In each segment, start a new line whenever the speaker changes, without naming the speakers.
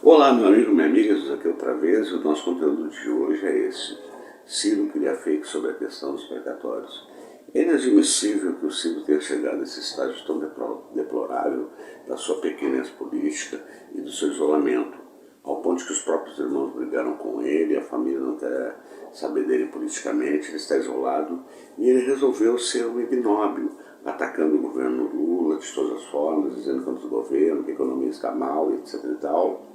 Olá, meu amigo, minha amiga, estamos aqui outra vez e o nosso conteúdo de hoje é esse. Ciro cria fake sobre a questão dos precatórios. É inadmissível que o Ciro tenha chegado a esse estágio tão deplorável da sua pequenez política e do seu isolamento, ao ponto de que os próprios irmãos brigaram com ele, a família não quer saber dele politicamente, ele está isolado e ele resolveu ser um ignóbil, atacando o governo Lula de todas as formas, dizendo contra o governo, que a economia está mal, etc e tal.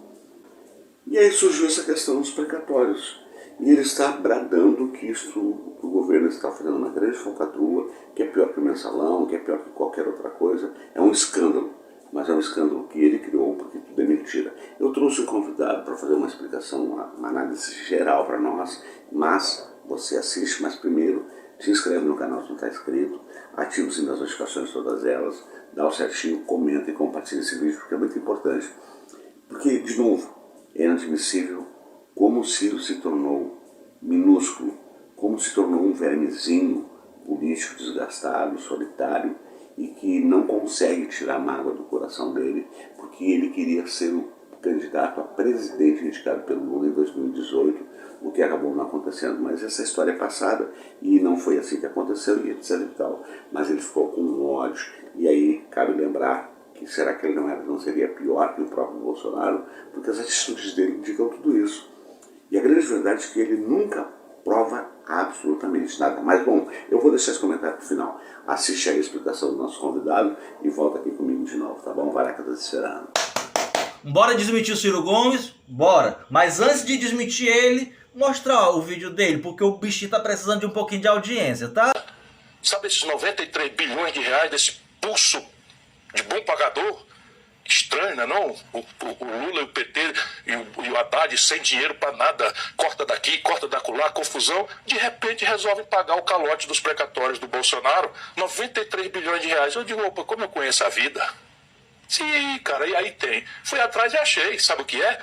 E aí surgiu essa questão dos precatórios. E ele está bradando que o governo está fazendo uma grande falcatrua, que é pior que o mensalão, que é pior que qualquer outra coisa. É um escândalo, mas é um escândalo que ele criou, porque tudo é mentira. Eu trouxe um convidado para fazer uma explicação, uma análise geral para nós, mas você assiste, mas primeiro se inscreve no canal se não está inscrito, ativa o sininho das notificações, todas elas, dá o certinho, comenta e compartilha esse vídeo, porque é muito importante. Porque, de novo, é inadmissível como o Ciro se tornou minúsculo, como se tornou um vermezinho político desgastado, solitário, e que não consegue tirar a mágoa do coração dele, porque ele queria ser o candidato a presidente indicado pelo Lula em 2018, o que acabou não acontecendo, mas essa história é passada e não foi assim que aconteceu e etc e tal. Mas ele ficou com um ódio, e aí cabe lembrar que será que ele não seria pior que o próprio Bolsonaro, porque as atitudes dele indicam tudo isso. E a grande verdade é que ele nunca prova absolutamente nada. Mas bom, eu vou deixar esse comentário para o final. Assiste aí a explicação do nosso convidado e volta aqui comigo de novo, tá bom? Vai lá que eu tô te esperando.
Bora desmentir o Ciro Gomes? Bora! Mas antes de desmentir ele, mostrar o vídeo dele, porque o bichinho tá precisando de um pouquinho de audiência, tá?
Sabe esses 93 bilhões de reais desse pulso de bom pagador? Estranho, né, não? O Lula e o PT e o Haddad sem dinheiro para nada, corta daqui, corta dacolá, confusão, de repente resolvem pagar o calote dos precatórios do Bolsonaro, 93 bilhões de reais. Eu digo, opa, como eu conheço a vida? Sim, cara, e aí tem. Fui atrás e achei, sabe o que é?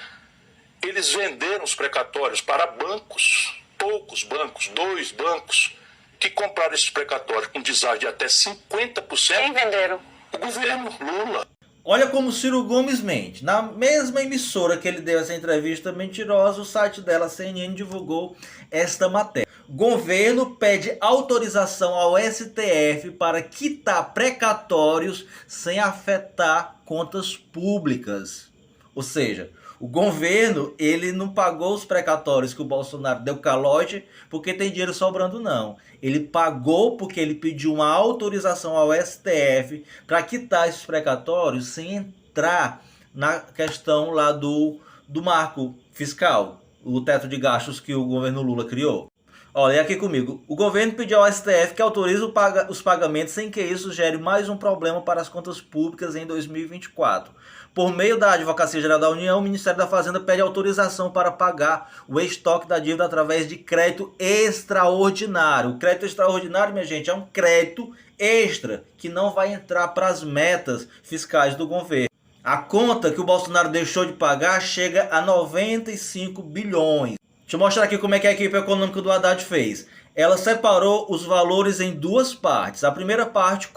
Eles venderam os precatórios para bancos, poucos bancos, 2 bancos, que compraram esses precatórios com deságio de até 50%.
Quem venderam?
O governo, Lula.
Olha como o Ciro Gomes mente. Na mesma emissora que ele deu essa entrevista mentirosa, o site dela, CNN, divulgou esta matéria. Governo pede autorização ao STF para quitar precatórios sem afetar contas públicas. Ou seja, o governo, ele não pagou os precatórios que o Bolsonaro deu calote porque tem dinheiro sobrando, não. Ele pagou porque ele pediu uma autorização ao STF para quitar esses precatórios sem entrar na questão lá do marco fiscal, o teto de gastos que o governo Lula criou. Olha aqui comigo, o governo pediu ao STF que autorize os pagamentos sem que isso gere mais um problema para as contas públicas em 2024. Por meio da Advocacia Geral da União, o Ministério da Fazenda pede autorização para pagar o estoque da dívida através de crédito extraordinário. O crédito extraordinário, minha gente, é um crédito extra que não vai entrar para as metas fiscais do governo. A conta que o Bolsonaro deixou de pagar chega a 95 bilhões. Deixa eu mostrar aqui como é que a equipe econômica do Haddad fez. Ela separou os valores em 2 partes. A primeira parte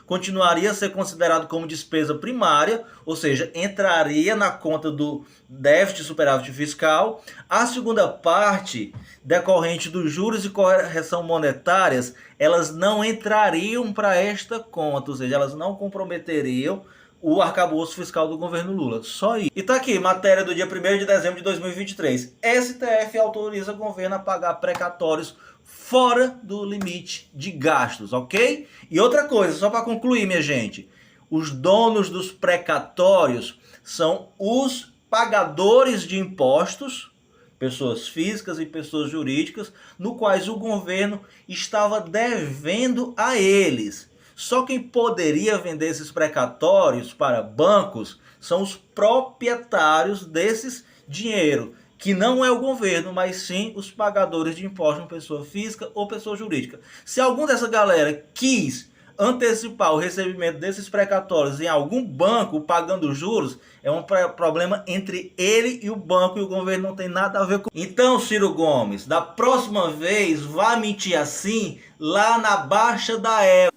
continuaria a ser considerado como despesa primária, ou seja, entraria na conta do déficit superávit fiscal. A segunda parte, decorrente dos juros e correção monetárias, elas não entrariam para esta conta, ou seja, elas não comprometeriam o arcabouço fiscal do governo Lula. Só isso. E tá aqui, matéria do dia 1º de dezembro de 2023. STF autoriza o governo a pagar precatórios fora do limite de gastos, ok? E outra coisa, só para concluir, minha gente. Os donos dos precatórios são os pagadores de impostos, pessoas físicas e pessoas jurídicas, no quais o governo estava devendo a eles. Só quem poderia vender esses precatórios para bancos são os proprietários desses dinheiro, que não é o governo, mas sim os pagadores de impostos, pessoa física ou pessoa jurídica. Se algum dessa galera quis antecipar o recebimento desses precatórios em algum banco pagando juros, é um problema entre ele e o banco, e o governo não tem nada a ver com. Então, Ciro Gomes, da próxima vez, vá mentir assim lá na Baixa da Égua.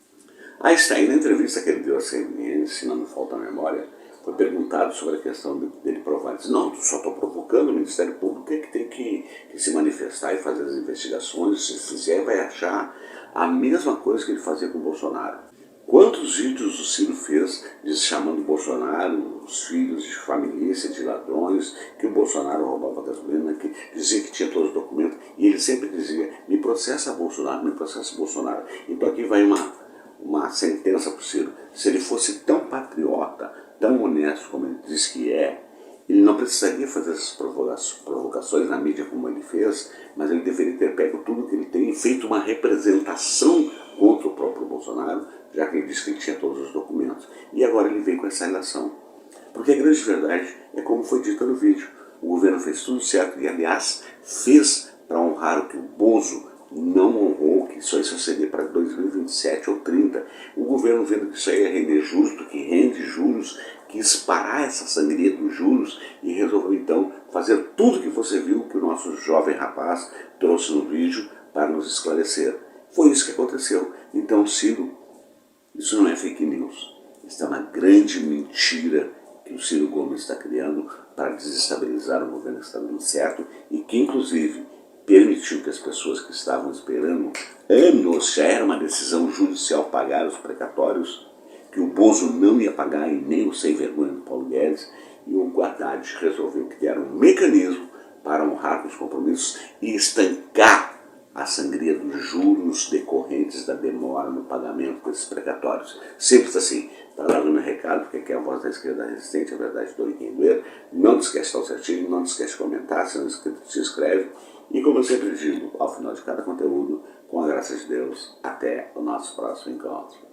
Aí está aí na entrevista que ele deu a CNN, se não me falta a memória, foi perguntado sobre a questão dele provar. Ele disse, não, só estou provocando, o Ministério Público é que tem que se manifestar e fazer as investigações. Se fizer, vai achar a mesma coisa que ele fazia com o Bolsonaro. Quantos vídeos o Ciro fez chamando o Bolsonaro, os filhos de família, de ladrões, que o Bolsonaro roubava gasolina, que dizia que tinha todos os documentos, e ele sempre dizia, me processa Bolsonaro, me processa Bolsonaro. Então aqui vai uma sentença para o Ciro. Se ele fosse tão patriota, tão honesto como ele diz que é, ele não precisaria fazer essas provocações na mídia como ele fez, mas ele deveria ter pego tudo que ele tem e feito uma representação contra o próprio Bolsonaro, já que ele disse que ele tinha todos os documentos. E agora ele vem com essa ilação. Porque a grande verdade é como foi dito no vídeo. O governo fez tudo certo e, aliás, fez para honrar o que o Bozo não honrou, que isso seria para 2027 ou 30. O governo, vendo que isso aí é render juros, que rende juros, quis parar essa sangria dos juros e resolveu então fazer tudo que você viu que o nosso jovem rapaz trouxe no vídeo para nos esclarecer. Foi isso que aconteceu. Então, Ciro, isso não é fake news. Isso é uma grande mentira que o Ciro Gomes está criando para desestabilizar o governo que está dando certo e que, inclusive, permitiu que as pessoas que estavam esperando anos, já era uma decisão judicial pagar os precatórios, que o Bozo não ia pagar e nem o sem vergonha do Paulo Guedes, e o Haddad resolveu criar um mecanismo para honrar os compromissos e estancar a sangria dos juros decorrentes da demora no pagamento desses precatórios. Simples assim. Está lá no meu recado, porque aqui é a voz da esquerda resistente, a verdade doer quem doer. Não te esquece de dar o certinho, não te esquece de comentar, se não se inscreve. E como eu sempre digo, ao final de cada conteúdo, com a graça de Deus, até o nosso próximo encontro.